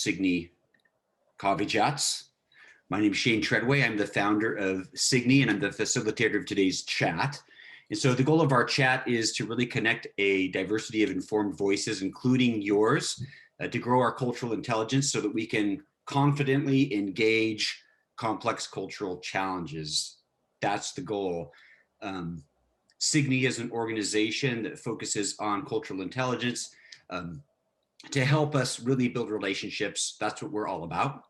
Signy Coffee Chats. My name is Shane Treadway. I'm the founder of Signy, and I'm the facilitator of today's chat. And so the goal of our chat is to really connect a diversity of informed voices, including yours, to grow our cultural intelligence so that we can confidently engage complex cultural challenges. That's the goal. Signy is an organization that focuses on cultural intelligence to help us really build relationships. That's what we're all about.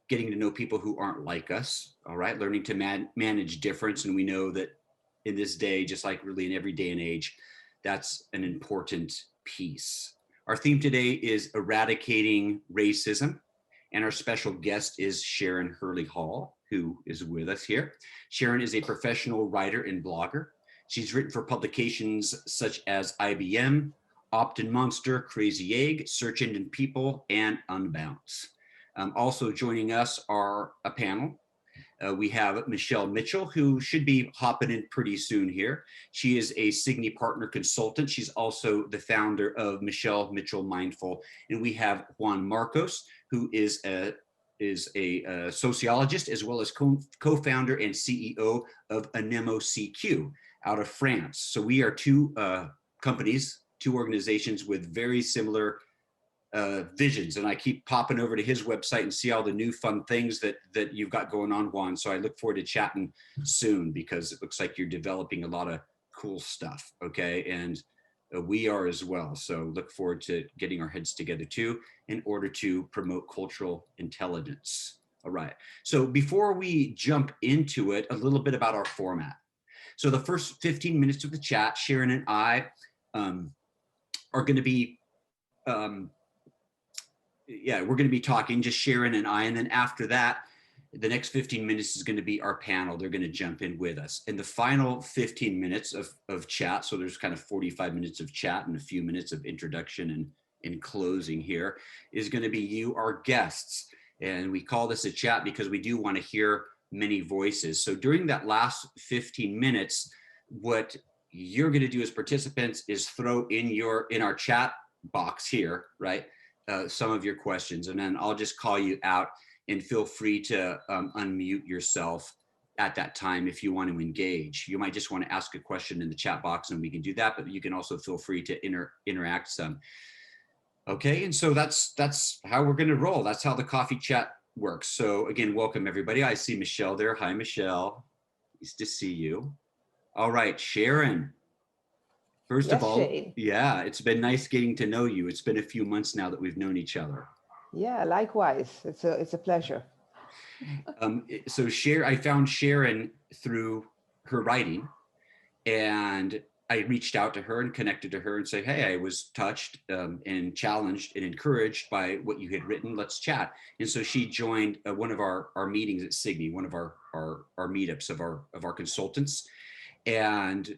Getting to know people who aren't like us, all right? Learning to manage difference. And we know that in this day, just like really in every day and age, that's an important piece. Our theme today is eradicating racism. And our special guest is Sharon Hurley Hall, who is with us here. Sharon is a professional writer and blogger. She's written for publications such as IBM, OptinMonster, CrazyEgg, Search Engine People, and Unbounce. Also joining us are a panel. We have Michelle Mitchell, who should be hopping in pretty soon here. She is a Signy partner consultant. She's also the founder of Michelle Mitchell Mindful. And we have Juan Marcos, who is a sociologist, as well as co-founder and CEO of Anemo CQ out of France. So we are two companies, two organizations with very similar visions, and I keep popping over to his website and see all the new fun things that you've got going on, Juan. So I look forward to chatting soon, because it looks like you're developing a lot of cool stuff, okay? And we are as well. So look forward to getting our heads together too, in order to promote cultural intelligence. All right, so before we jump into it, a little bit about our format. So the first 15 minutes of the chat, Sharon and I are going to be we're going to be talking, just Sharon and I, and then after that, the next 15 minutes is going to be our panel. They're going to jump in with us. In the final 15 minutes of chat, so there's kind of 45 minutes of chat and a few minutes of introduction and closing here, is going to be you, our guests. And we call this a chat because we do want to hear many voices. So during that last 15 minutes, what you're going to do as participants is throw in our chat box here, right? Some of your questions, and then I'll just call you out, and feel free to unmute yourself at that time if you want to engage. You might just want to ask a question in the chat box, and we can do that, but you can also feel free to interact some. Okay, and so that's how we're going to roll. That's how the coffee chat works. So again, welcome everybody. I see Michelle there. Hi, Michelle. Nice to see you. All right, Sharon. First of all, Shane. Yeah, it's been nice getting to know you. It's been a few months now that we've known each other. Yeah, likewise. It's a pleasure. So I found Sharon through her writing, and I reached out to her and connected to her and said, hey, I was touched and challenged and encouraged by what you had written. Let's chat. And so she joined one of our meetings at Signy, one of our meetups of our consultants. And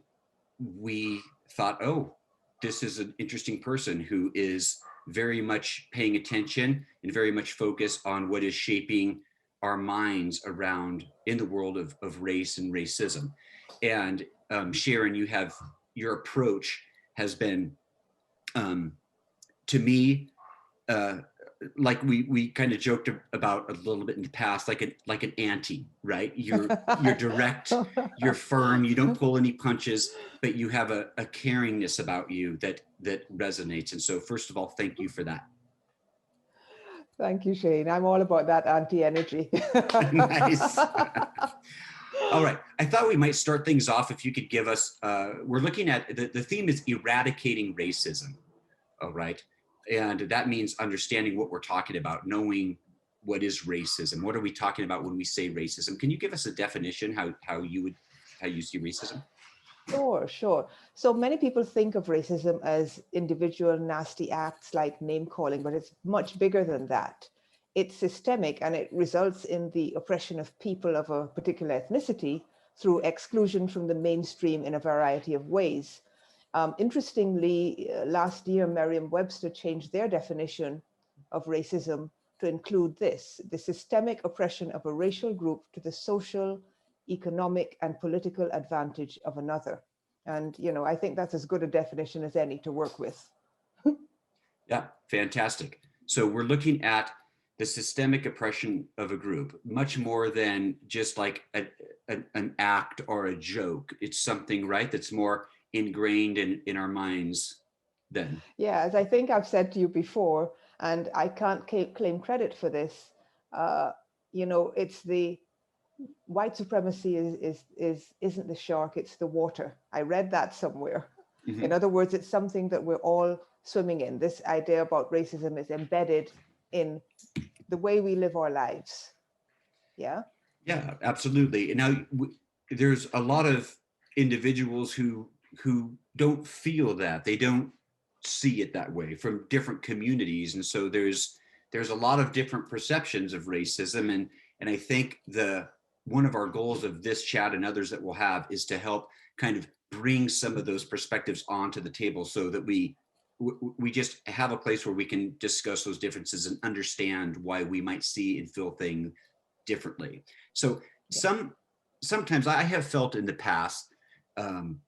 we thought, oh, this is an interesting person who is very much paying attention and very much focused on what is shaping our minds around in the world of race and racism. And Sharon, your approach has been, to me, like we kind of joked about a little bit in the past, like an auntie, right? You're direct, you're firm, you don't pull any punches, but you have a caringness about you that resonates. And so first of all, thank you for that. Thank you, Shane. I'm all about that auntie energy. Nice. All right, I thought we might start things off if you could give us, we're looking at, the theme is eradicating racism, all right? And that means understanding what we're talking about, knowing what is racism. What are we talking about when we say racism? Can you give us a definition, how you see racism? Sure. So many people think of racism as individual nasty acts like name calling, but it's much bigger than that. It's systemic, and it results in the oppression of people of a particular ethnicity through exclusion from the mainstream in a variety of ways. Interestingly, last year, Merriam-Webster changed their definition of racism to include this: the systemic oppression of a racial group to the social, economic, and political advantage of another. And, I think that's as good a definition as any to work with. Yeah, fantastic. So we're looking at the systemic oppression of a group, much more than just like an act or a joke. It's something, right, that's more ingrained in our minds then. Yeah, as I think I've said to you before, and I can't claim credit for this. Uh, it's the white supremacy isn't the shark, it's the water. I read that somewhere. In Mhm. other words, it's something that we're all swimming in. This idea about racism is embedded in the way we live our lives. Yeah. Yeah, absolutely. And now there's a lot of individuals who don't feel that. They don't see it that way from different communities, and so there's a lot of different perceptions of racism. And I think the one of our goals of this chat and others that we'll have is to help kind of bring some of those perspectives onto the table so that we just have a place where we can discuss those differences and understand why we might see and feel things differently. So Yeah. sometimes I have felt in the past, um,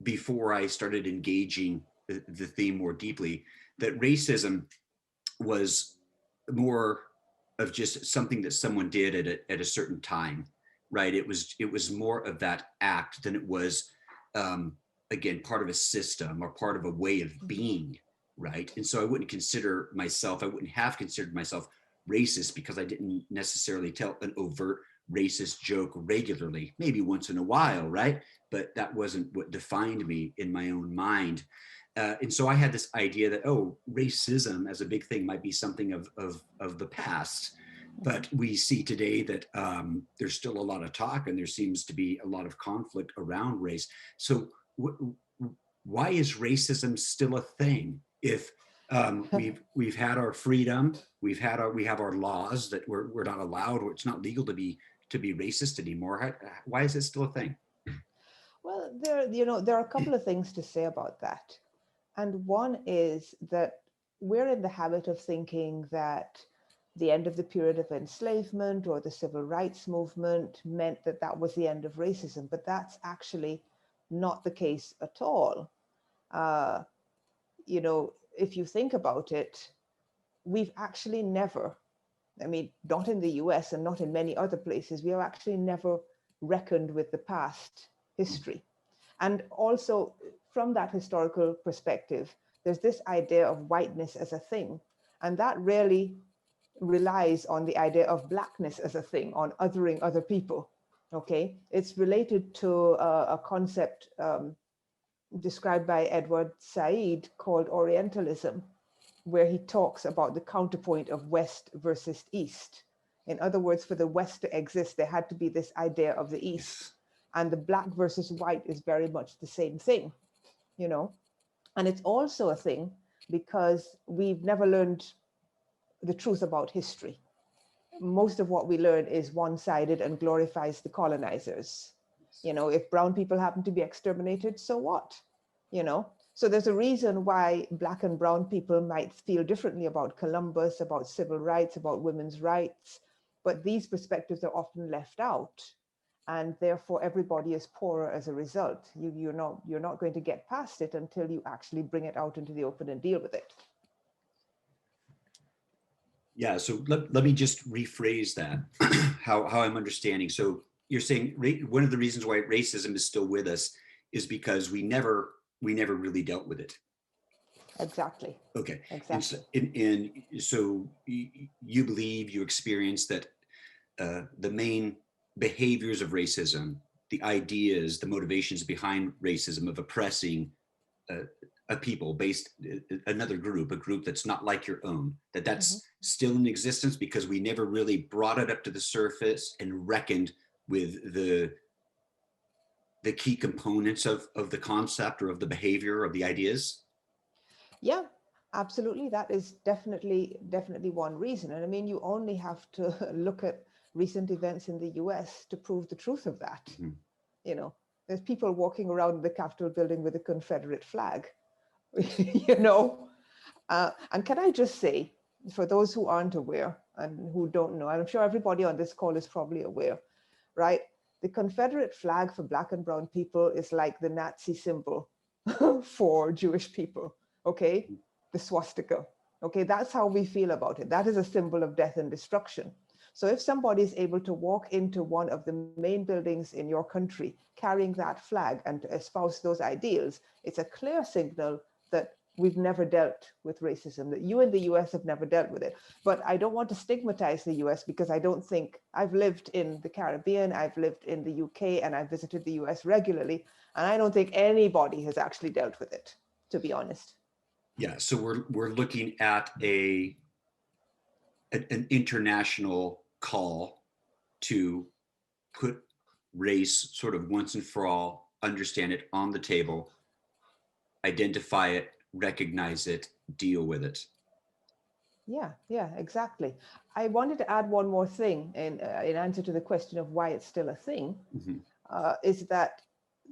before I started engaging the theme more deeply, that racism was more of just something that someone did at a certain time, right? It was more of that act than it was, um, again, part of a system or part of a way of Mhm. being, right? And so I wouldn't have considered myself racist because I didn't necessarily tell an overt racist joke regularly, maybe once in a while, right? But that wasn't what defined me in my own mind. And so I had this idea that, oh, racism as a big thing might be something of the past. Mhm. But we see today that, there's still a lot of talk and there seems to be a lot of conflict around race. So why is racism still a thing if, we've had our freedom, we have our laws that we're not allowed, or it's not legal to be racist anymore? Why is it still a thing? Well, there are a couple of things to say about that. And one is that we're in the habit of thinking that the end of the period of enslavement or the civil rights movement meant that that was the end of racism, but that's actually not the case at all. Uh, if you think about it, we've actually never, I mean, not in the US and not in many other places, we have actually never reckoned with the past history. And also, from that historical perspective, there's this idea of whiteness as a thing. And that really relies on the idea of blackness as a thing, on othering other people. Okay. It's related to a concept described by Edward Said called Orientalism, where he talks about the counterpoint of West versus East. In other words, for the West to exist, there had to be this idea of the East. Yes. And the black versus white is very much the same thing, you know? And it's also a thing because we've never learned the truth about history. Most of what we learn is one-sided and glorifies the colonizers. If brown people happen to be exterminated, so what? So there's a reason why black and brown people might feel differently about Columbus, about civil rights, about women's rights, but these perspectives are often left out, and therefore everybody is poorer as a result. You're not going to get past it until you actually bring it out into the open and deal with it. Yeah, so let me just rephrase that, how I'm understanding. So you're saying one of the reasons why racism is still with us is because we never really dealt with it. Exactly. Okay, and so, Exactly. you believe, you experience that, the main behaviors of racism, the ideas, the motivations behind racism of oppressing, uh, a people based, another group, a group that's not like your own, Mhm. that's still in existence because we never really brought it up to the surface and reckoned with the key components of the concept or of the behavior of the ideas. Yeah, absolutely. That is definitely one reason. And I mean, you only have to look at recent events in the US to prove the truth of that. Mhm. You know, there's people walking around the Capitol building with a Confederate flag, you know. And can I just say, for those who aren't aware and who don't know, and I'm sure everybody on this call is probably aware, right? The Confederate flag for Black and brown people is like the Nazi symbol for Jewish people, okay? The swastika. Okay, that's how we feel about it. That is a symbol of death and destruction. So if somebody is able to walk into one of the main buildings in your country carrying that flag and to espouse those ideals, it's a clear signal that we've never dealt with racism, that you in the US have never dealt with it. But I don't want to stigmatize the US because I don't think, I've lived in the Caribbean, I've lived in the UK, and I've visited the US regularly, and I don't think anybody has actually dealt with it, to be honest. Yeah, so we're looking at an international call to put race sort of once and for all, understand it on the table, identify it, recognize it, deal with it. Yeah, exactly. I wanted to add one more thing in answer to the question of why it's still a thing, is that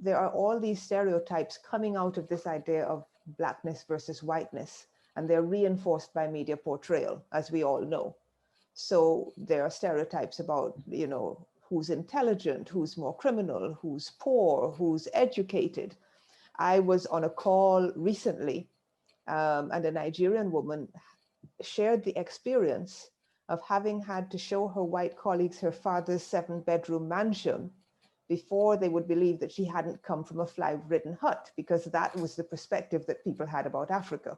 there are all these stereotypes coming out of this idea of Blackness versus whiteness, and they're reinforced by media portrayal, as we all know. So there are stereotypes about, who's intelligent, who's more criminal, who's poor, who's educated. I was on a call recently, and a Nigerian woman shared the experience of having had to show her white colleagues her father's 7-bedroom mansion before they would believe that she hadn't come from a fly-ridden hut, because that was the perspective that people had about Africa.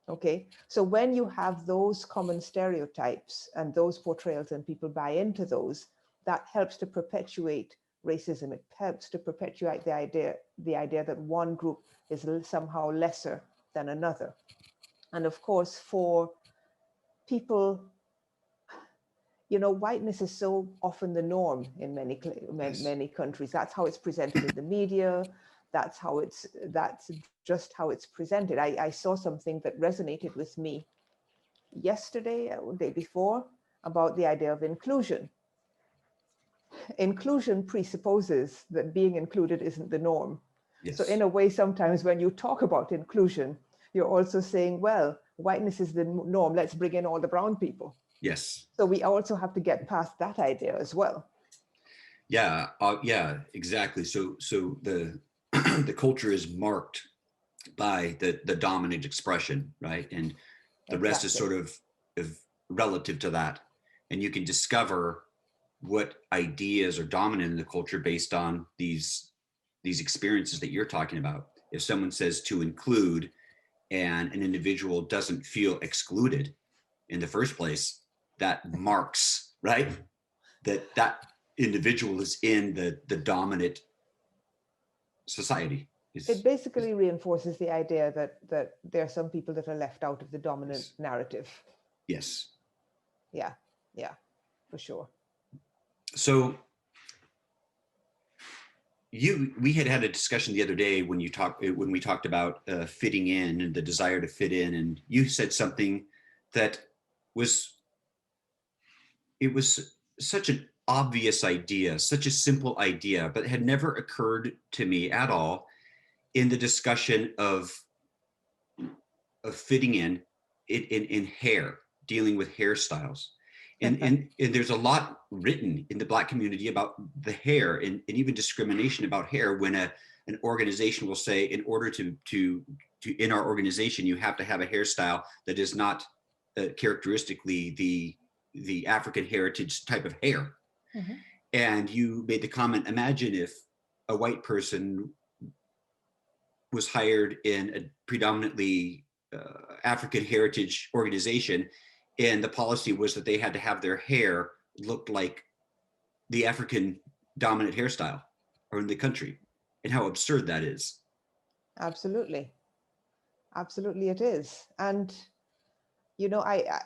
Okay, so when you have those common stereotypes and those portrayals and people buy into those, that helps to perpetuate racism. It helps to perpetuate the idea that one group is somehow lesser than another. And of course, for people, whiteness is so often the norm in many countries. That's how it's presented in the media. That's just how it's presented. I saw something that resonated with me yesterday or the day before about the idea of inclusion. Inclusion presupposes that being included isn't the norm. Yes. So in a way, sometimes when you talk about inclusion, you're also saying, well, whiteness is the norm, let's bring in all the brown people. Yes. So we also have to get past that idea as well. Yeah, exactly. So the the culture is marked by the dominant expression, right? And the rest is sort of relative to that. And you can discover what ideas are dominant in the culture based on these experiences that you're talking about. If someone says to include and an individual doesn't feel excluded in the first place, that marks, right, that individual is in the dominant society. It basically reinforces the idea that there are some people that are left out of the dominant narrative. Yes. Yeah, for sure. So we had a discussion the other day when we talked about fitting in and the desire to fit in, and you said something that was such an obvious idea, such a simple idea, but it had never occurred to me at all in the discussion of fitting in hair, dealing with hairstyles. And there's a lot written in the Black community about the hair and even discrimination about hair when an organization will say, in order to in our organization, you have to have a hairstyle that is not characteristically the African heritage type of hair. Mm-hmm. And you made the comment, imagine if a white person was hired in a predominantly African heritage organization, and the policy was that they had to have their hair look like the African dominant hairstyle or in the country, and how absurd that is. Absolutely it is. And I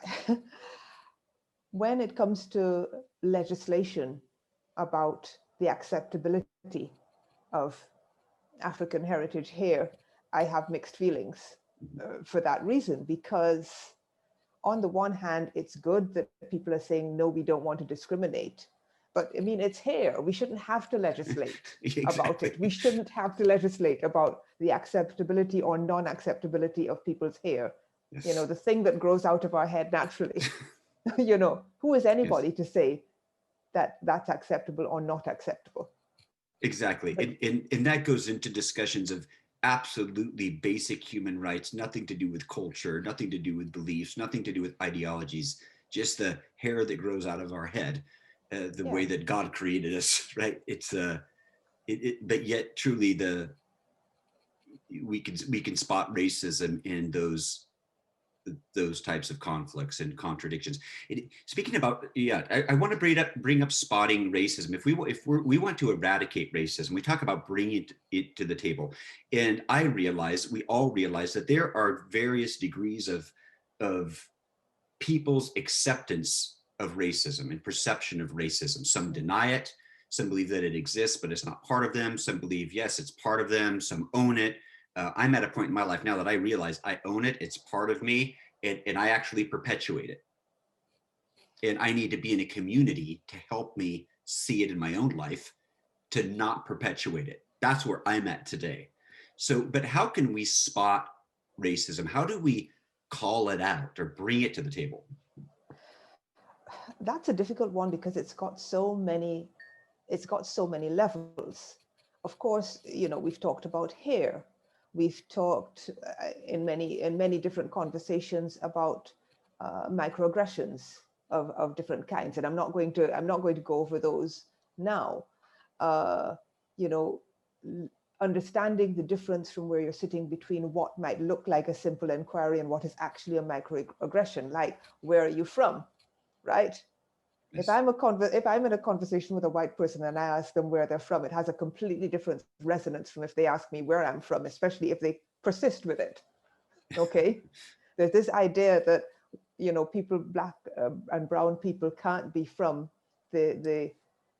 when it comes to legislation about the acceptability of African heritage hair, I have mixed feelings for that reason, because on the one hand, it's good that people are saying, no, we don't want to discriminate. But I mean, it's hair. We shouldn't have to legislate about it. We shouldn't have to legislate about the acceptability or non-acceptability of people's hair. Yes. The thing that grows out of our head naturally. Who is anybody to say that that's acceptable or not acceptable? Exactly. And that goes into discussions of absolutely basic human rights, nothing to do with culture, nothing to do with beliefs, nothing to do with ideologies, just the hair that grows out of our head, the way Yeah. that God created us, right? It's but yet truly we can spot racism in those types of conflicts and contradictions. Speaking about, yeah, I want to bring up spotting racism. We want to eradicate racism, we talk about bringing it to the table, and we all realize that there are various degrees of people's acceptance of racism and perception of racism. Some deny it, some believe that it exists, but it's not part of them. Some believe, yes, it's part of them. Some own it. I'm at a point in my life now that I realize I own it. It's part of me, and I actually perpetuate it. And I need to be in a community to help me see it in my own life, to not perpetuate it. That's where I'm at today. So, but how can we spot racism? How do we call it out or bring it to the table? That's a difficult one because it's got so many levels. Of course, we've talked about hair. We've talked in many different conversations about microaggressions of different kinds, and I'm not going to go over those now. Uh, you know, Understanding the difference from where you're sitting between what might look like a simple inquiry and what is actually a microaggression, like where are you from, right? Yes. If I'm in a conversation with a white person and I ask them where they're from, it has a completely different resonance from if they ask me where I'm from, especially if they persist with it. Okay, there's this idea that people, black and brown people, can't be from the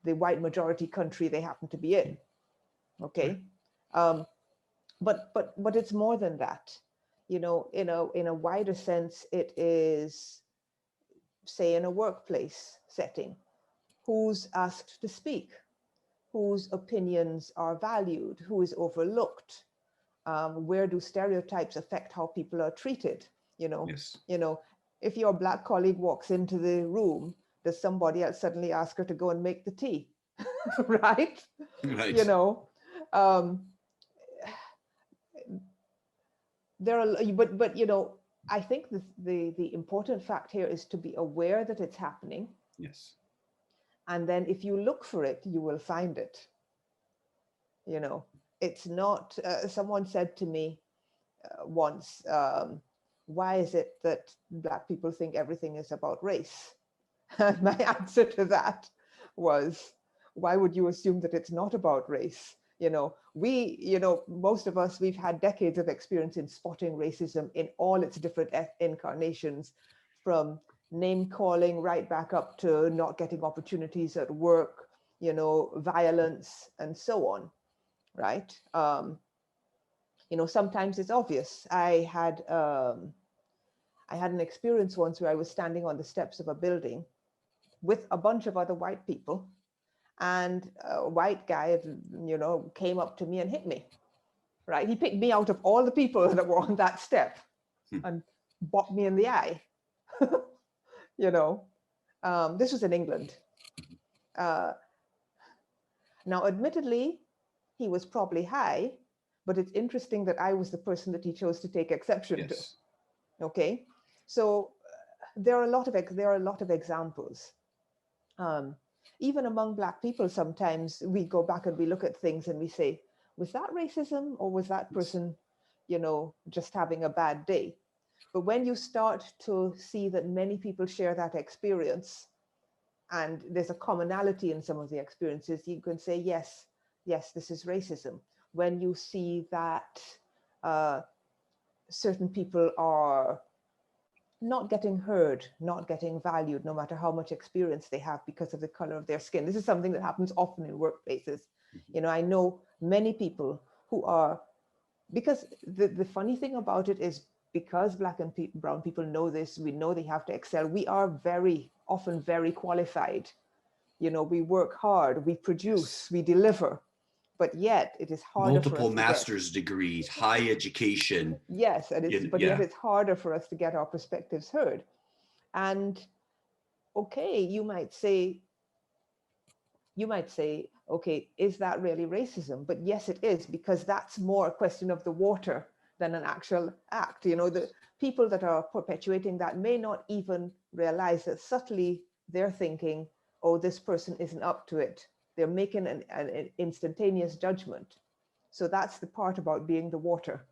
white majority country they happen to be in. Okay, but it's more than that. In a wider sense, it is, say, in a workplace setting, who's asked to speak, whose opinions are valued, who is overlooked, where do stereotypes affect how people are treated. Yes. If your black colleague walks into the room, does somebody else suddenly ask her to go and make the tea? Right? Right. Um, there are, but I think the important fact here is to be aware that it's happening. Yes. And then if you look for it, you will find it. It's not, someone said to me once, why is it that Black people think everything is about race? And my answer to that was, why would you assume that it's not about race? Most of us, we've had decades of experience in spotting racism in all its different incarnations, from name calling right back up to not getting opportunities at work, violence and so on, right? Sometimes it's obvious. I had an experience once where I was standing on the steps of a building with a bunch of other white people, and a white guy, came up to me and hit me, right? He picked me out of all the people that were on that step and bopped me in the eye. This was in England. Now, admittedly, he was probably high, but it's interesting that I was the person that he chose to take exception to. Okay, so there are a lot of examples. Even among Black people, sometimes we go back and we look at things and we say, was that racism, or was that person, just having a bad day? But when you start to see that many people share that experience, and there's a commonality in some of the experiences, you can say, yes, this is racism. When you see that certain people are not getting heard, not getting valued, no matter how much experience they have, because of the color of their skin. This is something that happens often in workplaces. I know many people who are, because the funny thing about it is, because Black and brown people know this, we know they have to excel. We are very often very qualified. We work hard, we produce, we deliver, but yet it is harder for Multiple us master's degrees, high education. Yes, yet it's harder for us to get our perspectives heard. And okay, you might say, you might say, okay, is that really racism? But yes, it is, because that's more a question of the water than an actual act. You know, the people that are perpetuating that may not even realize that subtly they're thinking, oh, this person isn't up to it. They're making an instantaneous judgment. So that's the part about being the water,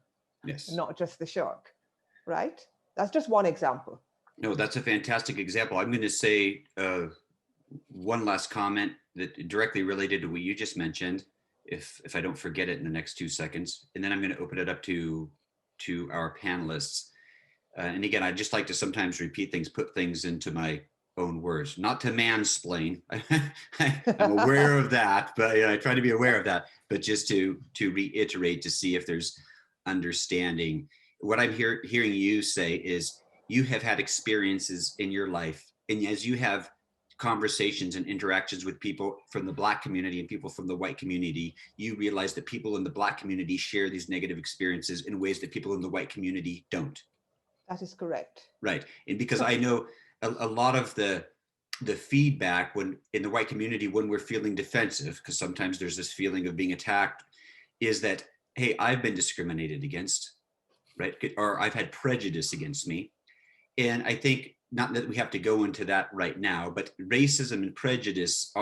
Yes. not just the shark, right? That's just one example. No, that's a fantastic example. I'm going to say one last comment that directly related to what you just mentioned, if I don't forget it in the next 2 seconds, and then I'm going to open it up to our panelists. And again, I just like to sometimes repeat things, put things into my own words, not to mansplain. I'm aware of that, but I try to be aware of that, but just to reiterate, to see if there's understanding. What I'm hearing you say is you have had experiences in your life, and as you have conversations and interactions with people from the Black community and people from the white community, you realize that people in the Black community share these negative experiences in ways that people in the white community don't. That is correct. Right. And because I know a lot of the feedback when in the white community, when we're feeling defensive, because sometimes there's this feeling of being attacked, is that, hey, I've been discriminated against, right? Or I've had prejudice against me. And I think not that we have to go into that right now, but racism and prejudice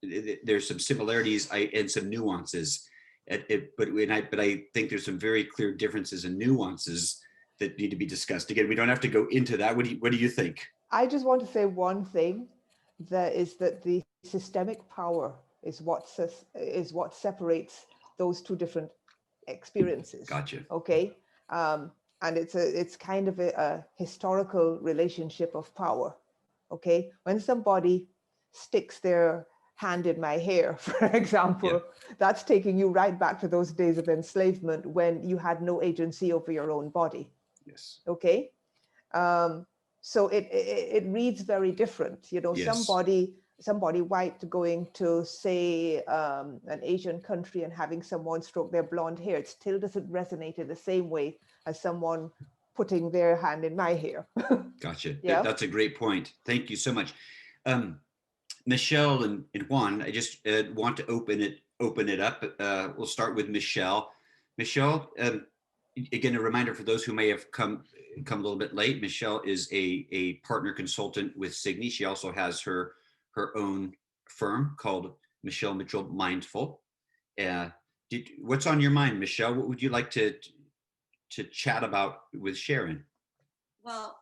there's some similarities and some nuances. But I think there's some very clear differences and nuances that need to be discussed. Again, we don't have to go into that. What do you think? I just want to say one thing, that is that the systemic power is what separates those two different experiences. Gotcha. Okay, and it's kind of a historical relationship of power. Okay, when somebody sticks their hand in my hair, for example, that's taking you right back to those days of enslavement when you had no agency over your own body. Yes. Okay. So it reads very different. You know, Yes. somebody white going to, say, an Asian country and having someone stroke their blonde hair, it still doesn't resonate in the same way as someone putting their hand in my hair. Gotcha. Yeah. That's a great point. Thank you so much. Michelle and Juan, I just want to open it up. We'll start with Michelle. Michelle, again, a reminder for those who may have come a little bit late. Michelle is a partner consultant with Signy. She also has her own firm called Michelle Mitchell Mindful. What's on your mind, Michelle? What would you like to chat about with Sharon? Well,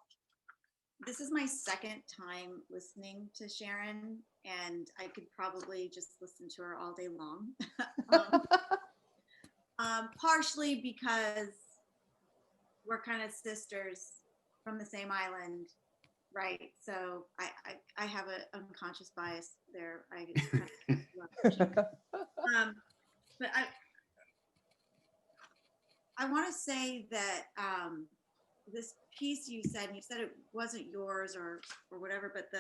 this is my second time listening to Sharon, and I could probably just listen to her all day long. Partially because we're kind of sisters from the same island, right? So I have an unconscious bias there. But I want to say that this piece you said it wasn't yours or whatever, but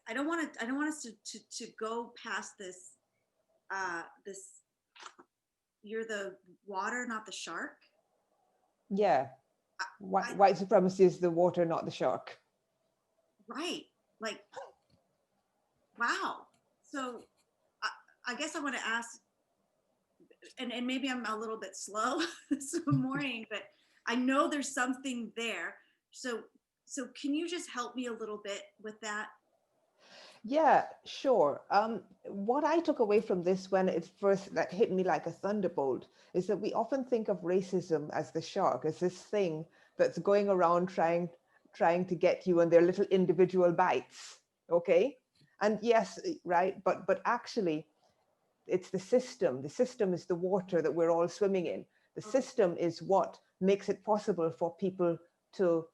I don't want us to go past this this, you're the water, not the shark. Yeah. White supremacy is the water, not the shark. Right. Like, wow. So I guess I want to ask, and maybe I'm a little bit slow this morning, but I know there's something there. So can you just help me a little bit with that? Yeah, sure. What I took away from this when it first hit me like a thunderbolt is that we often think of racism as the shark, as this thing that's going around trying to get you in their little individual bites. Okay. And yes, right. But actually, it's the system. The system is the water that we're all swimming in. The system is what makes it possible for people to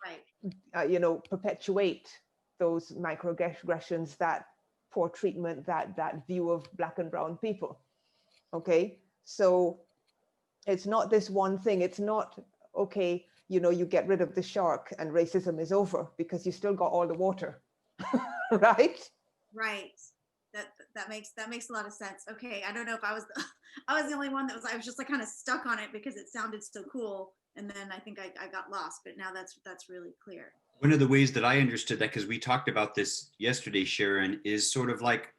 right. Perpetuate those microaggressions, that poor treatment, that view of Black and brown people. Okay, so it's not this one thing. It's not, okay, you get rid of the shark and racism is over, because you still got all the water. Right. That makes a lot of sense. Okay, I don't know if I was the only one I was just like kind of stuck on it because it sounded so cool, and then I think I got lost, but now that's really clear. One of the ways that I understood that, because we talked about this yesterday, Sharon, is sort of like,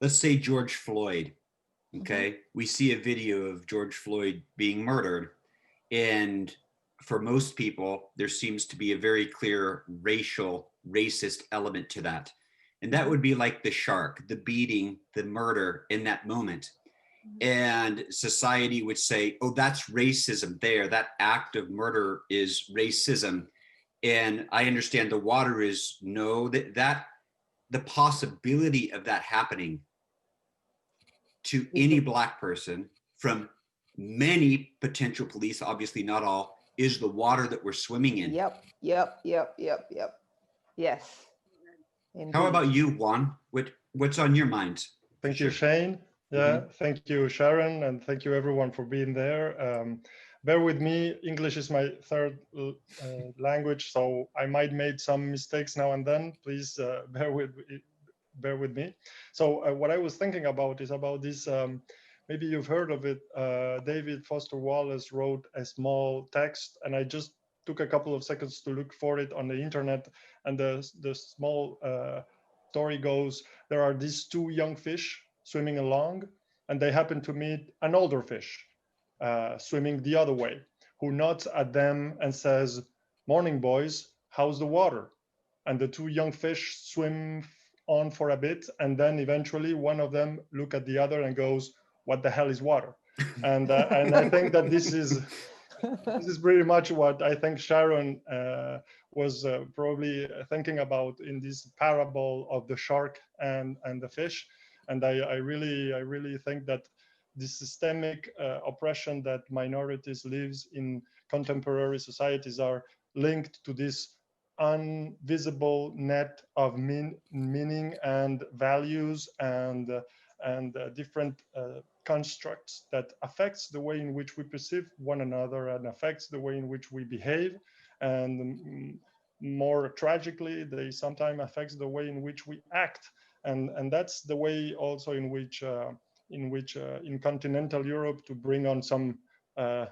let's say George Floyd. Okay. We see a video of George Floyd being murdered. And for most people, there seems to be a very clear racist element to that. And that would be like the shark, the beating, the murder in that moment. And society would say, oh, that's racism there. That act of murder is racism. And I understand the water is no, that the possibility of that happening to any Black person from many potential police, obviously not all, is the water that we're swimming in. Yep. Yes. Indeed. How about you, Juan? What's on your mind? Thank you, Shane. Yeah, thank you, Sharon, and thank you everyone for being there. Bear with me, English is my third language, so I might make some mistakes now and then. Please bear with me. So what I was thinking about is about this, maybe you've heard of it, David Foster Wallace wrote a small text, and I just took a couple of seconds to look for it on the internet, and the small story goes, there are these two young fish swimming along, and they happen to meet an older fish swimming the other way, who nods at them and says, "Morning, boys, how's the water?" And the two young fish swim on for a bit, and then eventually one of them look at the other and goes, "What the hell is water?" And I think that this is pretty much what I think Sharon was probably thinking about in this parable of the shark and the fish. And I really think that the systemic oppression that minorities lives in contemporary societies are linked to this invisible net of meaning and values and different constructs that affects the way in which we perceive one another and affects the way in which we behave, and more tragically they sometimes affects the way in which we act, and that's the way also in which in continental Europe, to bring on some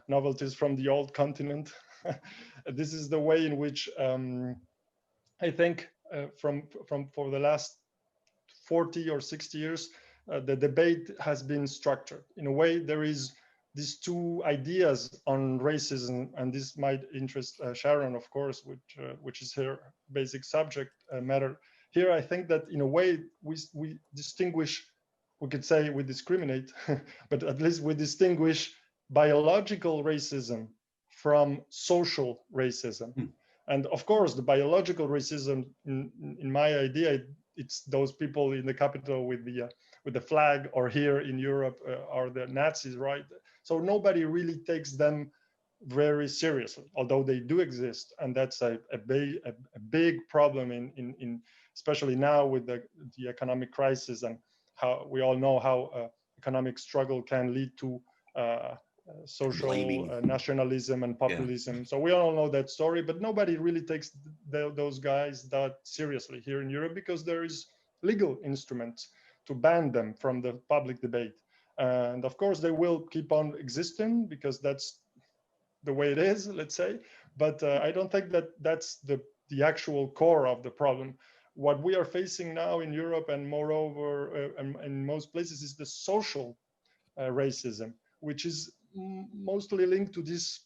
novelties from the old continent, this is the way in which I think from for the last 40 or 60 years, the debate has been structured. In a way, there is these two ideas on racism, and this might interest Sharon, of course, which is her basic subject matter. Here, I think that in a way, we distinguish, we could say we discriminate, but at least we distinguish biological racism from social racism. And of course, the biological racism, in my idea, it's those people in the capital with the flag, or here in Europe are the Nazis, right? So nobody really takes them very seriously, although they do exist, and that's a big problem in especially now with the economic crisis, and how we all know how economic struggle can lead to social nationalism and populism. Yeah. So we all know that story, but nobody really takes those guys that seriously here in Europe, because there is legal instruments to ban them from the public debate. And of course they will keep on existing because that's the way it is, let's say. But I don't think that that's the actual core of the problem. What we are facing now in Europe, and moreover in most places, is the social racism, which is mostly linked to this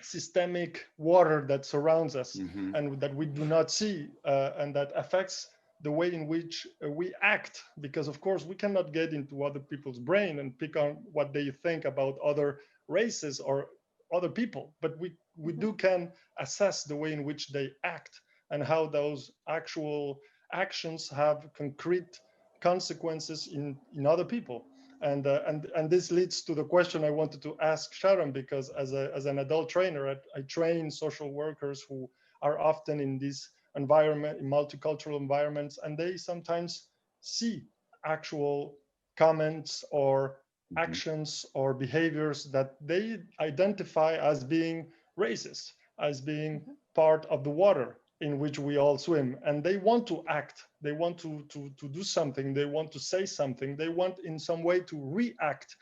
systemic water that surrounds us and that we do not see, and that affects the way in which we act, because of course we cannot get into other people's brain and pick on what they think about other races or other people, but we can assess the way in which they act and how those actual actions have concrete consequences in other people. And this leads to the question I wanted to ask Sharon, because as an adult trainer, I train social workers who are often in this environment, in multicultural environments, and they sometimes see actual comments or actions or behaviors that they identify as being racist, as being part of the water in which we all swim, and they want to act, they want to do something, they want to say something, they want in some way to react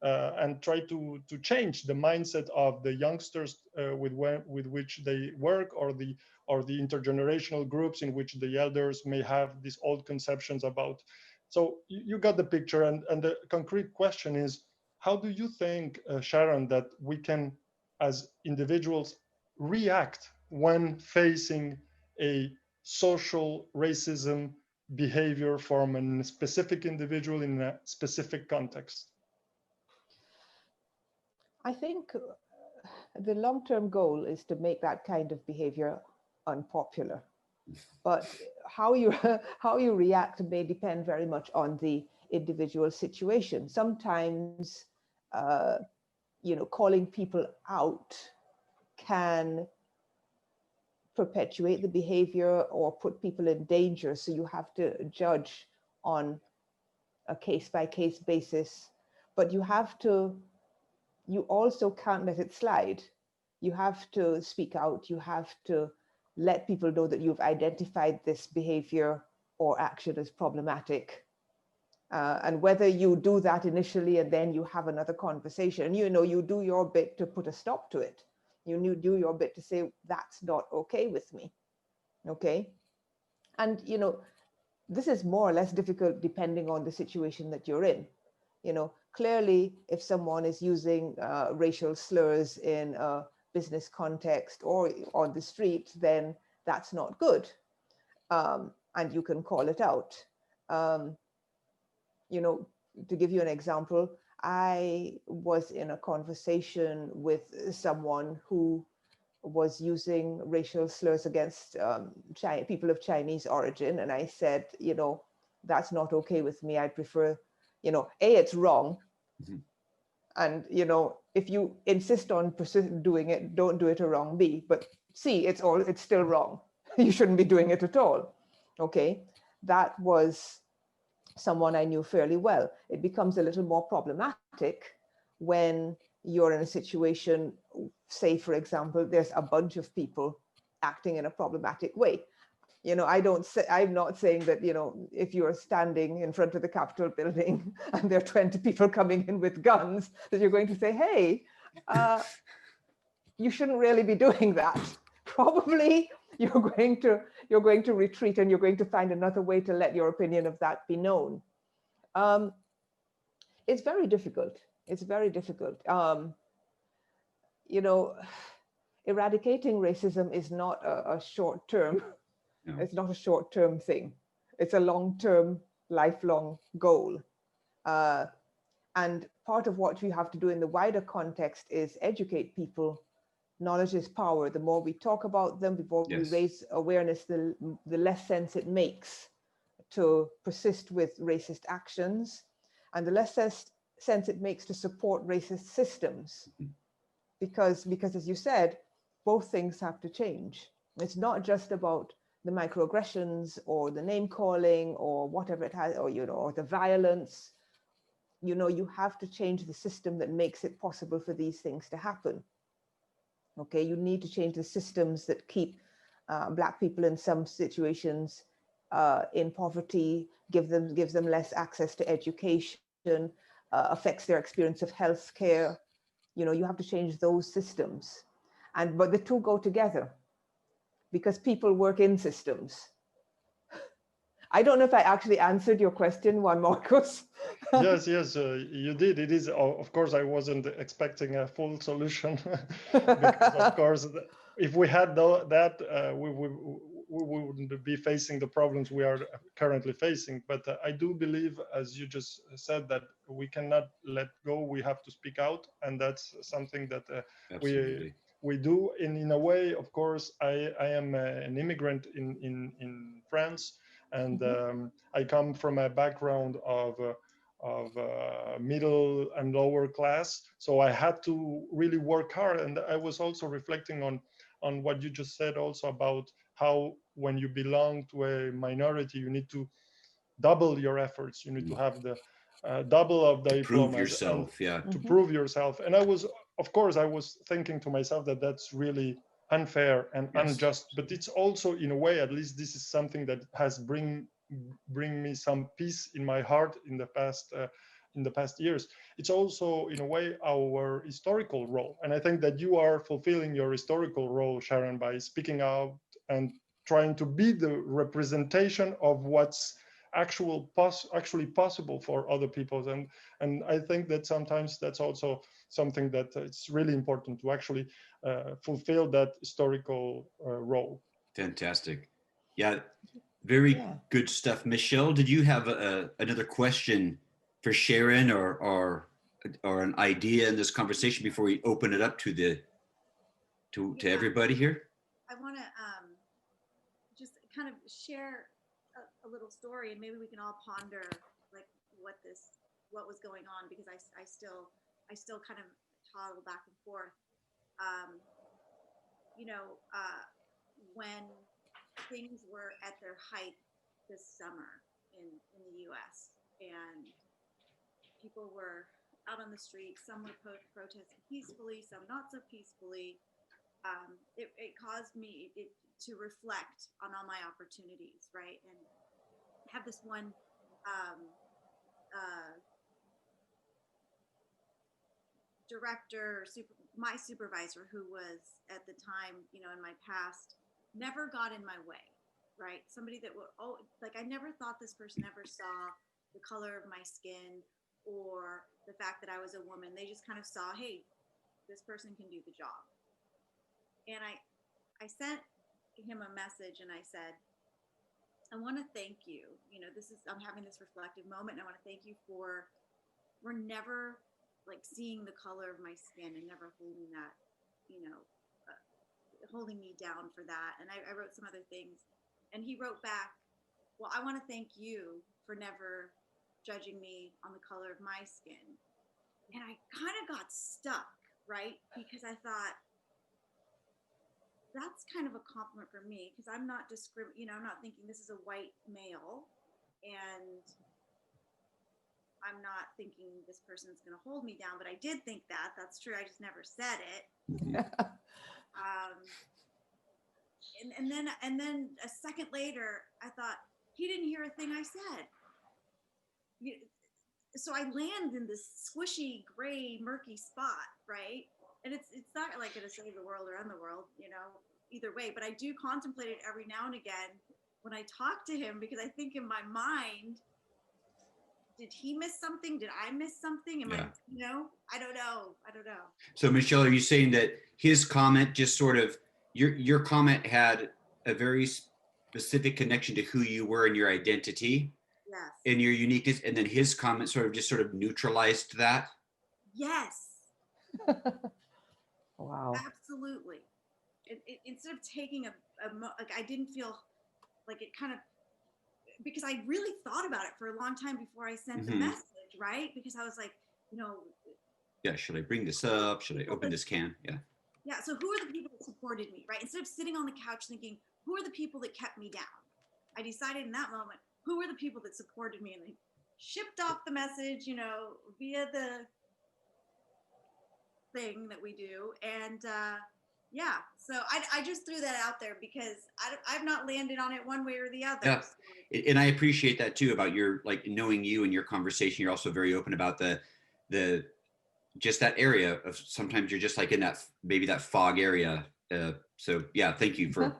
and try to change the mindset of the youngsters with which they work, or the intergenerational groups in which the elders may have these old conceptions about. So you got the picture, and the concrete question is, how do you think, Sharon, that we can, as individuals, react when facing a social racism behavior from a specific individual in a specific context? I think the long-term goal is to make that kind of behavior unpopular. But how you how you react may depend very much on the individual situation. Sometimes, calling people out can perpetuate the behavior or put people in danger. So you have to judge on a case-by-case basis. But you also can't let it slide. You have to speak out. You have to let people know that you've identified this behavior or action as problematic. And whether you do that initially and then you have another conversation, you do your bit to put a stop to it. You do your bit to say, that's not okay with me. Okay. And, this is more or less difficult depending on the situation that you're in. Clearly, if someone is using racial slurs in a business context or on the street, then that's not good. And you can call it out. To give you an example, I was in a conversation with someone who was using racial slurs against people of Chinese origin. And I said, that's not okay with me. I prefer, it's wrong. Mm-hmm. And, if you insist on doing it, don't do it a wrong B. But C, it's still wrong. You shouldn't be doing it at all. Okay. That was someone I knew fairly well. It becomes a little more problematic when you're in a situation, say, for example, there's a bunch of people acting in a problematic way. I'm not saying that, if you're standing in front of the Capitol building and there are 20 people coming in with guns, that you're going to say, hey, you shouldn't really be doing that. Probably you're going to retreat and you're going to find another way to let your opinion of that be known. It's very difficult. It's very difficult. Eradicating racism is not a short term. No. It's not a short-term thing. It's a long-term, lifelong goal. And part of what we have to do in the wider context is educate people. Knowledge is power. The more we talk about them, the more we raise awareness, the less sense it makes to persist with racist actions, and the less sense it makes to support racist systems. Because as you said, both things have to change. It's not just about the microaggressions or the name calling or whatever it has, or or the violence. You have to change the system that makes it possible for these things to happen. Okay, you need to change the systems that keep Black people in some situations in poverty, gives them less access to education, affects their experience of health care. You have to change those systems, but the two go together, because people work in systems. I don't know if I actually answered your question, Juan Marcos. Yes, you did. It is, of course, I wasn't expecting a full solution because, of course, if we had that, we wouldn't be facing the problems we are currently facing. But I do believe, as you just said, that we cannot let go. We have to speak out, and that's something that we do. In a way, of course, I am an immigrant in France, and I come from a background of middle and lower class, so I had to really work hard. And I was also reflecting on what you just said also about how when you belong to a minority, you need to double your efforts. You need to have the double of the diplomas. Prove yourself, to prove yourself. And I was thinking to myself that that's really unfair and unjust, but it's also, in a way, at least this is something that has bring me some peace in my heart in the past in the past years, it's also in a way our historical role. And I think that you are fulfilling your historical role, Sharon, by speaking out and trying to be the representation of what's actually possible for other people. And I think that sometimes that's also something that it's really important to actually fulfill that historical role. Fantastic. Yeah, very good stuff. Michelle, did you have another question for Sharon or an idea in this conversation before we open it up to everybody here? I want to just kind of share a little story, and maybe we can all ponder like what was going on, because I still kind of toggle back and forth. When things were at their height this summer in the US, and people were out on the street, some were protesting peacefully, some not so peacefully. It caused me to reflect on all my opportunities, right? And I have this one director, my supervisor, who was at the time, in my past, never got in my way, right? Somebody that would, I never thought this person ever saw the color of my skin or the fact that I was a woman. They just kind of saw, hey, this person can do the job. And I sent him a message and I said, I want to thank you. I'm having this reflective moment, and I want to thank you for never seeing the color of my skin and never holding that, holding me down for that. And I wrote some other things, and he wrote back, well, I want to thank you for never judging me on the color of my skin. And I kind of got stuck, right? Because I thought, that's kind of a compliment for me, because I'm not I'm not thinking this is a white male, and I'm not thinking this person's going to hold me down, but I did think that. That's true. I just never said it. And then a second later, I thought, he didn't hear a thing I said. So I land in this squishy, gray, murky spot, right? And it's not like going to save the world or end the world, either way. But I do contemplate it every now and again when I talk to him, because I think in my mind, did he miss something? Did I miss something? I don't know. So Michelle, are you saying that his comment just sort of, your comment had a very specific connection to who you were and your identity? Yes. And your uniqueness, and then his comment sort of neutralized that? Yes. Wow. Absolutely. Instead of taking I didn't feel like it kind of, because I really thought about it for a long time before I sent the message, right? Because I was like, yeah, should I bring this up? Should I open this can? Yeah. Yeah. So who are the people that supported me, right? Instead of sitting on the couch thinking, who are the people that kept me down? I decided in that moment, who are the people that supported me? And they shipped off the message, via the thing that we do. And yeah, so I just threw that out there because I've not landed on it one way or the other. Yeah. So. And I appreciate that too, about your, knowing you and your conversation. You're also very open about the just that area of, sometimes you're just in that, maybe that fog area. So yeah, thank you for.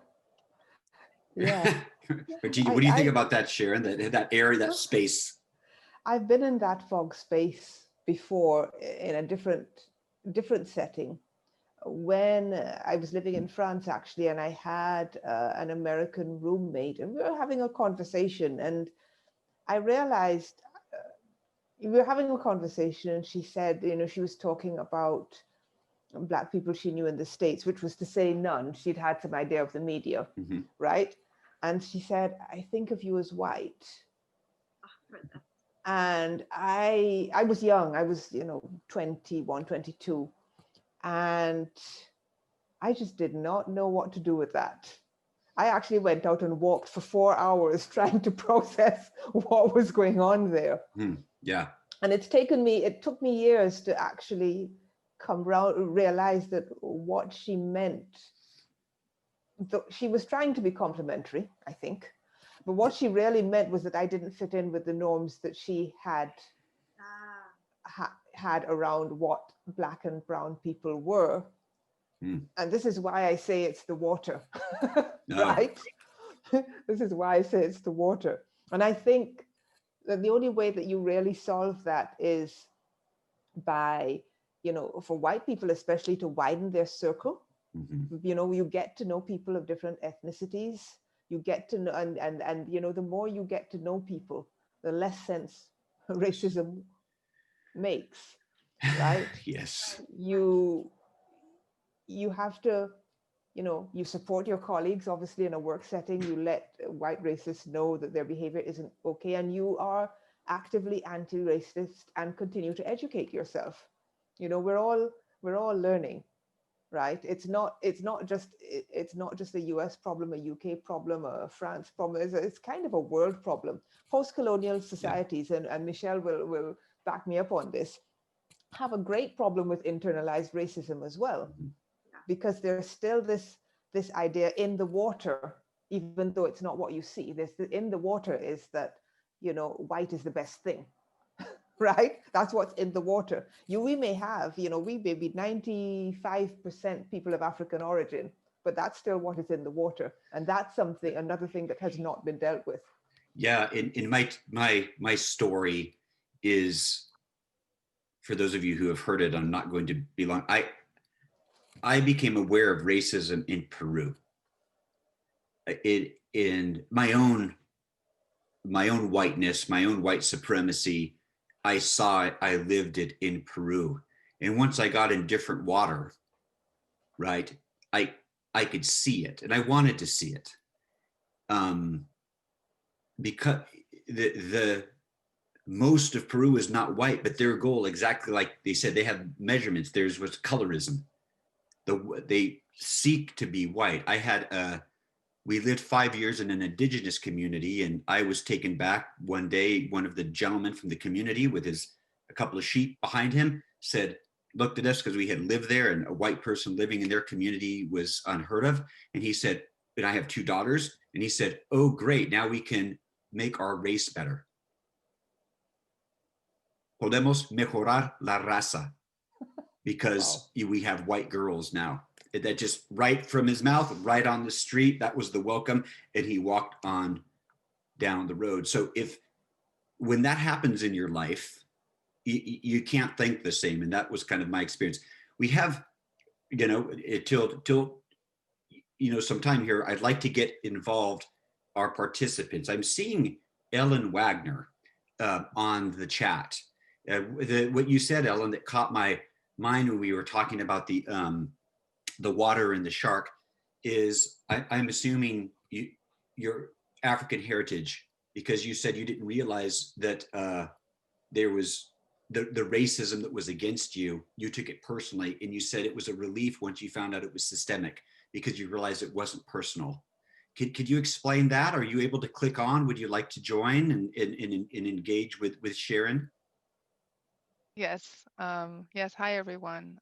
Yeah. What do you think about that, Sharon? That area, that space? I've been in that fog space before in a different setting. When I was living in France, actually, and I had an American roommate, and we were having a conversation, and I realized we were having a conversation, and she said, she was talking about Black people she knew in the States, which was to say none. She'd had some idea of the media, right? And she said, I think of you as white. And I was young. I was, 21, 22. And I just did not know what to do with that. I actually went out and walked for 4 hours trying to process what was going on there. Yeah. And it took me years to actually come around, realize that what she meant, she was trying to be complimentary, I think. But what she really meant was that I didn't fit in with the norms that she had had around what Black and brown people were. And this is why I say it's the water, right? This is why I say it's the water. And I think that the only way that you really solve that is by, for white people especially, to widen their circle. You get to know people of different ethnicities. You get to know, and the more you get to know people, the less sense racism makes, right? Yes. You have to, you support your colleagues, obviously, in a work setting. You let white racists know that their behavior isn't okay, and you are actively anti-racist and continue to educate yourself. We're all learning, right? It's not just a US problem, a UK problem, a France problem. It's kind of a world problem. Post-colonial societies, and Michelle will back me up on this, have a great problem with internalized racism as well, because there's still this idea in the water, even though it's not what you see. In the water is that, white is the best thing, right? That's what's in the water. We may have, we may be 95% people of African origin, but that's still what is in the water. And that's another thing that has not been dealt with. Yeah, in my story is, for those of you who have heard it, I'm not going to be long. I became aware of racism in Peru. In my own whiteness, my own white supremacy, I saw it, I lived it in Peru. And once I got in different water, right, I could see it, and I wanted to see it. Because the most of Peru is not white, but their goal, exactly like they said, they have measurements. There's what's colorism. They seek to be white. We lived 5 years in an indigenous community, and I was taken back one day. One of the gentlemen from the community, with a couple of sheep behind him, looked at us, because we had lived there, and a white person living in their community was unheard of. And he said, and I have 2 daughters, and he said, "Oh, great, now we can make our race better. Podemos mejorar la raza," because we have white girls now. That just right from his mouth, right on the street, that was the welcome, and he walked on down the road. So when that happens in your life, you can't think the same. And that was kind of my experience. We have, till sometime here, I'd like to get involved, our participants. I'm seeing Ellen Wagner on the chat. What you said, Ellen, that caught my mind when we were talking about the water and the shark is, I'm assuming your African heritage, because you said you didn't realize that there was the racism that was against you. You took it personally, and you said it was a relief once you found out it was systemic, because you realized it wasn't personal. Could you explain that? Are you able to click on? Would you like to join and engage with Sharon? Yes. Yes. Hi, everyone.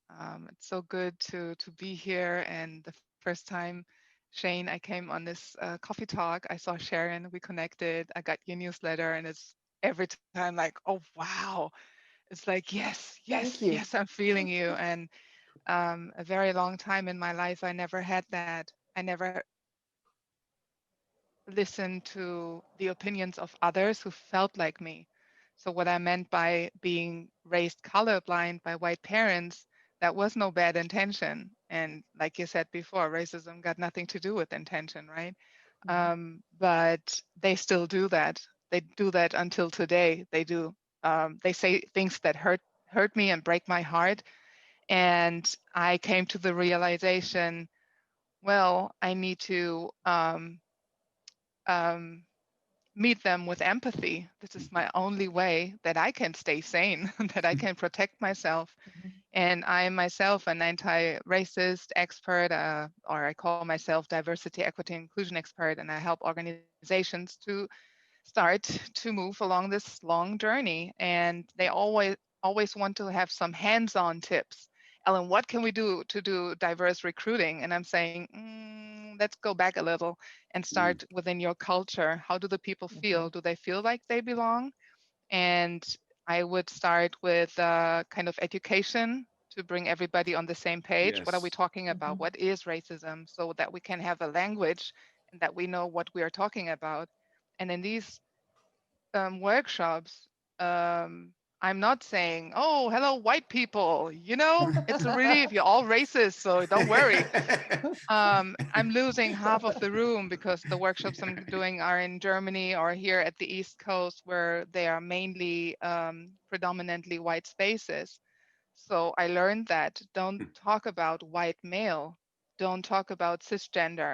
It's so good to be here. And the first time, Shane, I came on this coffee talk, I saw Sharon, we connected, I got your newsletter, and it's every time like, oh, wow. It's like, yes, yes, I'm feeling you. And a very long time in my life, I never had that. I never listened to the opinions of others who felt like me. So what I meant by being raised colorblind by white parents, that was no bad intention. And like you said before, racism got nothing to do with intention, right? But they still do that. They do that until today. They do. They say things that hurt me and break my heart. And I came to the realization, well, I need to meet them with empathy. This is my only way that I can stay sane, that I can protect myself. And I am myself an anti-racist expert, or I call myself diversity, equity, inclusion expert, and I help organizations to start to move along this long journey. And they always want to have some hands-on tips. Ellen, what can we do to do diverse recruiting? And I'm saying, let's go back a little and start within your culture. How do the people feel? Do they feel like they belong? And I would start with kind of education to bring everybody on the same page. What are we Yes. talking about? What is racism? So that we can have a language and that we know what we are talking about. And in these workshops, I'm not saying, oh, hello, white people, you know, it's a relief. You're all racist, so don't worry. I'm losing half of the room because the workshops I'm doing are in Germany or here at the East Coast, where they are mainly predominantly white spaces. So I learned that don't talk about white male, don't talk about cisgender.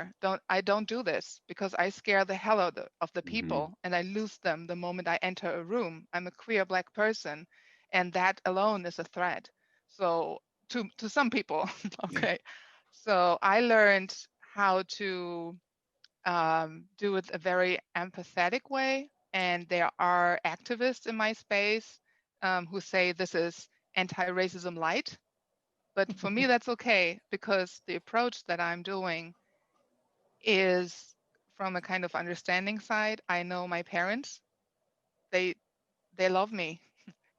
I don't do this because I scare the hell out of the people and I lose them the moment I enter a room. I'm a queer Black person, and that alone is a threat. So to some people, okay. So I learned how to do it a very empathetic way. And there are activists in my space who say this is anti-racism light. But for me, that's okay because the approach that I'm doing is from a kind of understanding side. I know my parents, they love me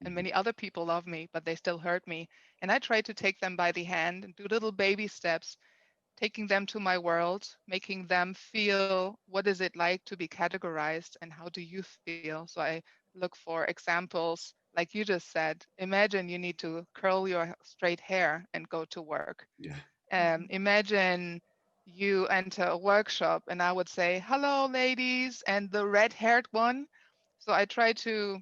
and many other people love me, but they still hurt me. And I try to take them by the hand and do little baby steps, taking them to my world, making them feel what is it like to be categorized and how do you feel. So I look for examples, like you just said. Imagine you need to curl your straight hair and go to work. Yeah. Imagine you enter a workshop and I would say, hello, ladies, and the red-haired one. So I try to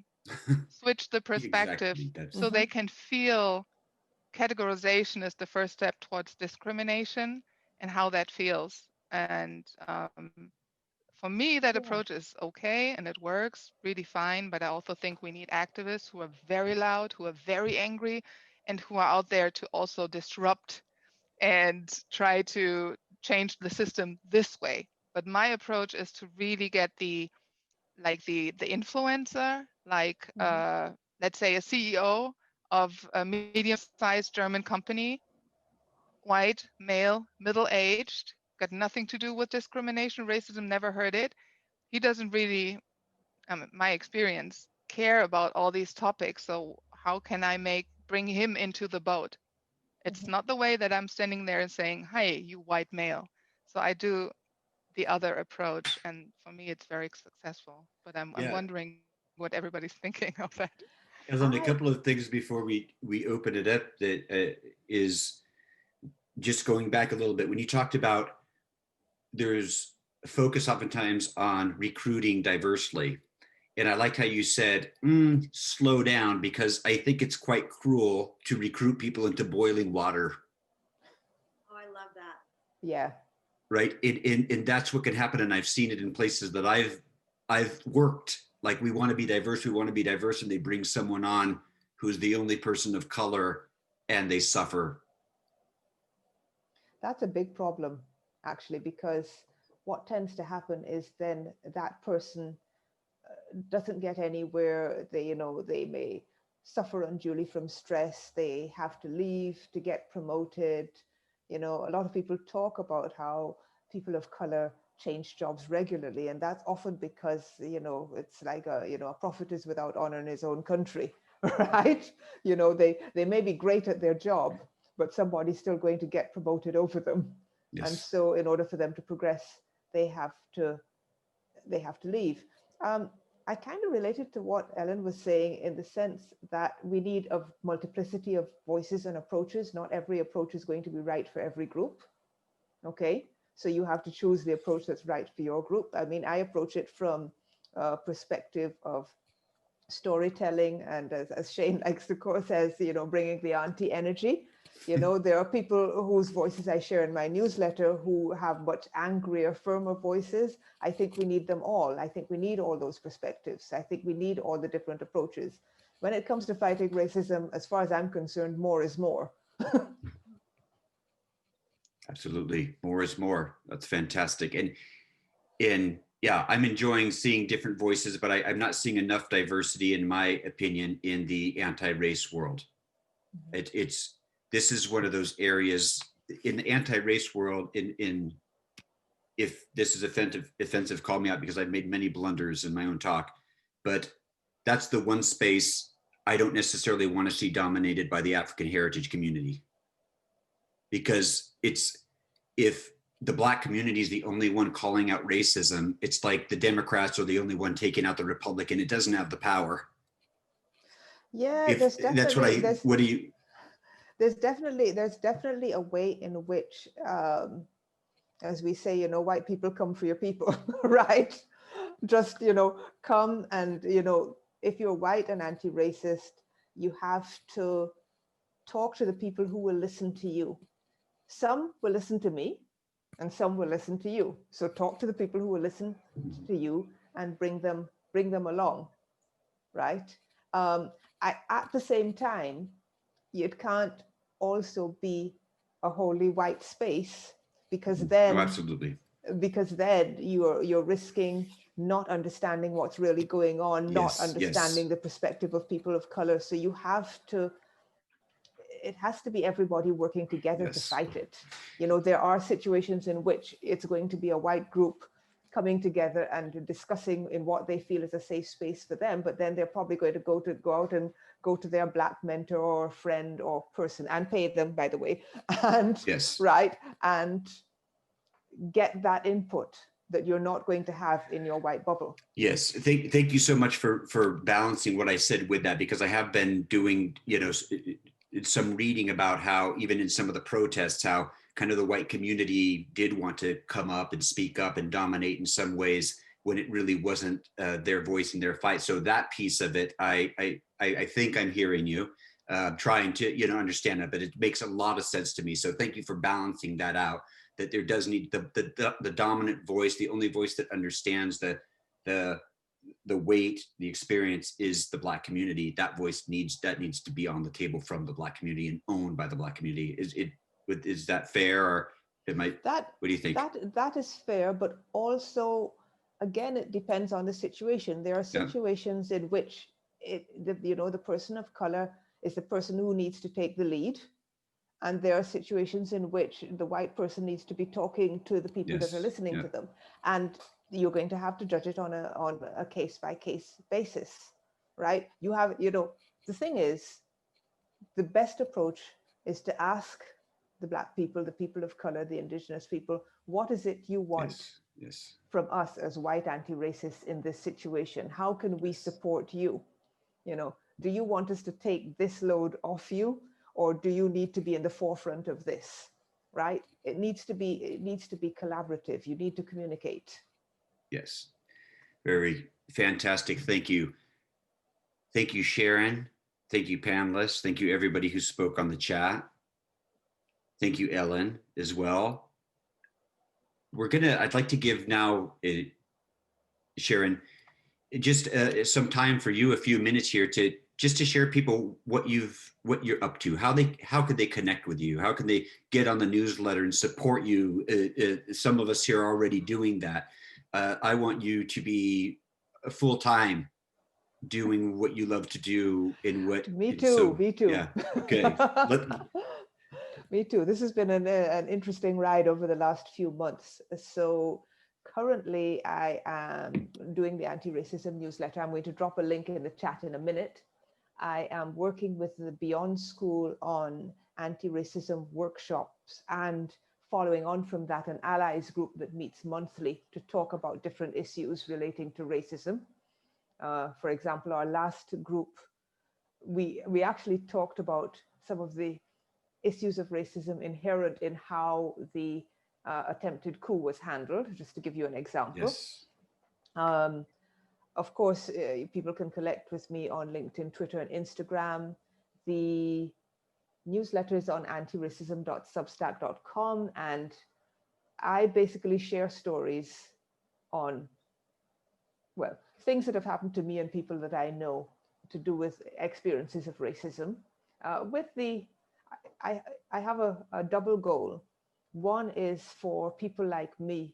switch the perspective Exactly. That's so they can feel categorization is the first step towards discrimination and how that feels. And for me, that Yeah. approach is okay and it works really fine. But I also think we need activists who are very loud, who are very angry, and who are out there to also disrupt and try to change the system this way. But my approach is to really get the influencer, like let's say a CEO of a medium-sized German company, white, male, middle-aged, got nothing to do with discrimination, racism, never heard it. He doesn't really, my experience, care about all these topics. So how can I bring him into the boat? It's not the way that I'm standing there and saying, "Hi, you white male." So I do the other approach, and for me, it's very successful. But I'm yeah. wondering what everybody's thinking of that. Ellen, a I couple of things before we open it up that is just going back a little bit. When you talked about there's a focus oftentimes on recruiting diversely. And I like how you said, slow down, because I think it's quite cruel to recruit people into boiling water. Oh, I love that. yeah. Right. And that's what can happen. And I've seen it in places that I've worked. Like, we want to be diverse, and they bring someone on who's the only person of color and they suffer. That's a big problem, actually, because what tends to happen is then that person doesn't get anywhere. They may suffer unduly from stress. They have to leave to get promoted. A lot of people talk about how people of color change jobs regularly, and that's often because it's like a prophet is without honor in his own country, right? They may be great at their job, but somebody's still going to get promoted over them. Yes. And so in order for them to progress, they have to leave. I kind of related to what Ellen was saying, in the sense that we need a multiplicity of voices and approaches. Not every approach is going to be right for every group. Okay, so you have to choose the approach that's right for your group. I mean, I approach it from a perspective of storytelling, and as Shane likes to call, says, bringing the auntie energy. There are people whose voices I share in my newsletter who have much angrier, firmer voices. I think we need them all. I think we need all those perspectives. I think we need all the different approaches. When it comes to fighting racism, as far as I'm concerned, more is more. Absolutely. More is more. That's fantastic. And yeah, I'm enjoying seeing different voices, but I'm not seeing enough diversity, in my opinion, in the anti-race world. This is one of those areas in the anti-race world. If this is offensive, call me out, because I've made many blunders in my own talk. But that's the one space I don't necessarily want to see dominated by the African heritage community, because if the Black community is the only one calling out racism, it's like the Democrats are the only one taking out the Republican. It doesn't have the power. Yeah, If that's what what do you? There's definitely a way in which, as we say, you know, white people come for your people, right? Just, you know, come and, you know, if you're white and anti-racist, you have to talk to the people who will listen to you. Some will listen to me and some will listen to you. So talk to the people who will listen to you and bring them along, right? At the same time, it can't also be a wholly white space, because then, Oh, absolutely. because then you're risking not understanding what's really going on, not understanding the perspective of people of color. So you have to, it has to be everybody working together to fight it. You know, there are situations in which it's going to be a white group coming together and discussing in what they feel is a safe space for them, but then they're probably going to go out and go to their Black mentor or friend or person, and pay them, by the way, and right, and get that input that you're not going to have in your white bubble. Yes, thank you so much for balancing what I said with that, because I have been doing, you know, some reading about how even in some of the protests, how kind of the white community did want to come up and speak up and dominate in some ways when it really wasn't their voice in their fight. So that piece of it, I think I'm hearing you, trying to, you know, understand that, but it makes a lot of sense to me. So thank you for balancing that out, that there does need the dominant voice, the only voice that understands the weight, the experience is the Black community. That voice needs to be on the table from the Black community and owned by the Black community. Is that fair, or what do you think? That is fair, but also, again, it depends on the situation. There are situations in which the person of color is the person who needs to take the lead. And there are situations in which the white person needs to be talking to the people that are listening to them. And you're going to have to judge it on a case-by-case basis, right? You have, you know, the thing is, the best approach is to ask the Black people, the people of color, the indigenous people, what is it you want from us as white anti-racists in this situation? How can we support you? You know, do you want us to take this load off you, or do you need to be in the forefront of this, right? It needs to be collaborative. You need to communicate. Yes, very fantastic. Thank you. Thank you, Sharon. Thank you, panelists. Thank you, everybody who spoke on the chat. Thank you, Ellen, as well. I'd like to give now, Sharon, just some time for you, a few minutes here to share people what you're up to, how could they connect with you, how can they get on the newsletter and support you. Some of us here are already doing that. I want you to be full-time doing what you love to do in what. Me too. Yeah. Okay. Me too. This has been an interesting ride over the last few months. So currently I am doing the anti-racism newsletter. I'm going to drop a link in the chat in a minute. I am working with the Beyond School on anti-racism workshops, and following on from that, an allies group that meets monthly to talk about different issues relating to racism. For example, our last group, we actually talked about some of the issues of racism inherent in how the attempted coup was handled, just to give you an example. Yes. Of course, people can connect with me on LinkedIn, Twitter, and Instagram. The newsletter is on antiracism.substack.com, and I basically share stories on, well, things that have happened to me and people that I know to do with experiences of racism. I have a double goal. One is for people like me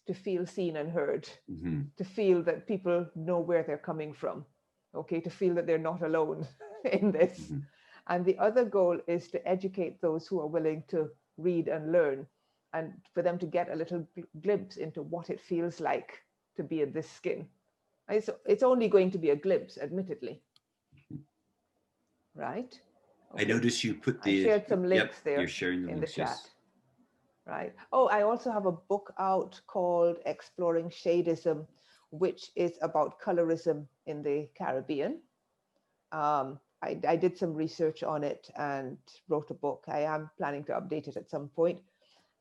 to feel seen and heard, to feel that people know where they're coming from, okay, to feel that they're not alone in this. And the other goal is to educate those who are willing to read and learn, and for them to get a little glimpse into what it feels like to be in this skin. It's only going to be a glimpse, admittedly. right? I noticed you put I the, shared some links yep, there you're sharing the in the links, chat. yes. Right. Oh, I also have a book out called Exploring Shadism, which is about colorism in the Caribbean. I did some research on it and wrote a book. I am planning to update it at some point.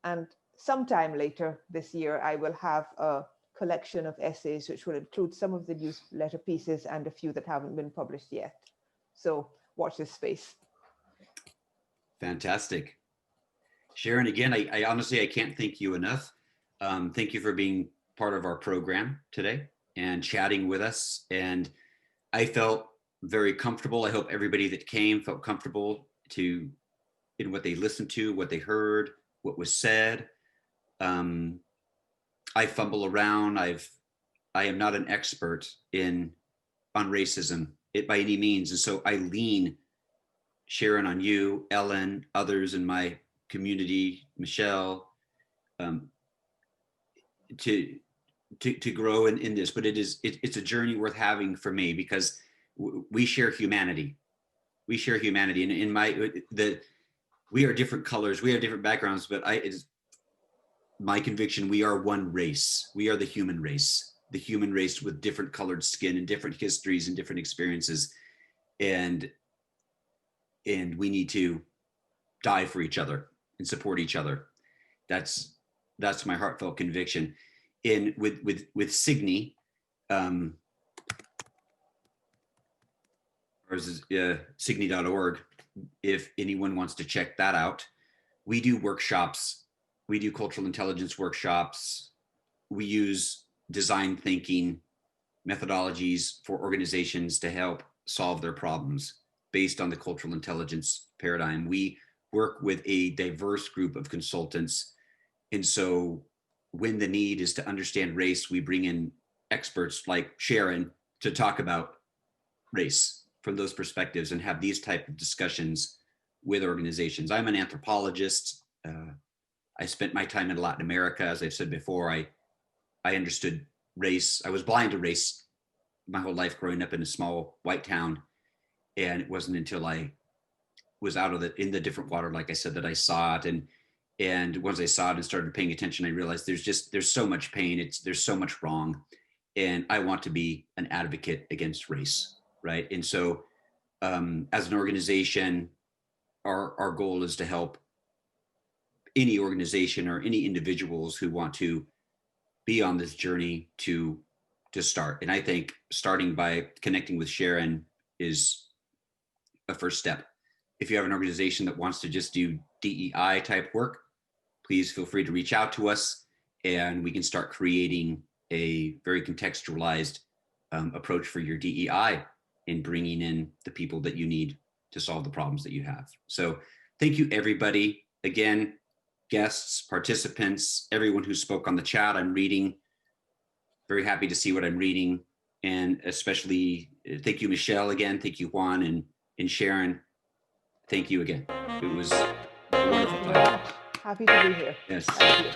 And sometime later this year, I will have a collection of essays, which will include some of the newsletter pieces and a few that haven't been published yet. So watch this space. Fantastic. Sharon, again, I honestly, I can't thank you enough. Thank you for being part of our program today and chatting with us. And I felt very comfortable. I hope everybody that came felt comfortable in what they listened to, what they heard, what was said. I fumble around. I am not an expert on racism by any means. And so I lean, Sharon, on you, Ellen, others in my community, Michelle, to grow in this. But it's a journey worth having for me, because we share humanity. We share humanity, and we are different colors, we have different backgrounds, but it's my conviction, we are one race. We are the human race with different colored skin and different histories and different experiences, and we need to die for each other and support each other. That's my heartfelt conviction. With Signy, or Signy.org, if anyone wants to check that out. We do workshops. We do cultural intelligence workshops. We use design thinking methodologies for organizations to help solve their problems based on the cultural intelligence paradigm. We work with a diverse group of consultants. And so when the need is to understand race, we bring in experts like Sharon to talk about race from those perspectives and have these type of discussions with organizations. I'm an anthropologist. I spent my time in Latin America. As I've said before, I understood race. I was blind to race my whole life growing up in a small white town. And it wasn't until I was out of in the different water, like I said, that I saw it. And once I saw it and started paying attention, I realized there's so much pain. There's so much wrong. And I want to be an advocate against race, right? And so as an organization, our goal is to help any organization or any individuals who want to be on this journey to start. And I think starting by connecting with Sharon is a first step. If you have an organization that wants to just do DEI type work, please feel free to reach out to us, and we can start creating a very contextualized approach for your DEI and bringing in the people that you need to solve the problems that you have. So thank you, everybody. Again, guests, participants, everyone who spoke on the chat. I'm reading, very happy to see what I'm reading. And especially thank you, Michelle, again. Thank you, Juan and Sharon. Thank you again. It was a wonderful time. Happy to be here. Yes. Thank you.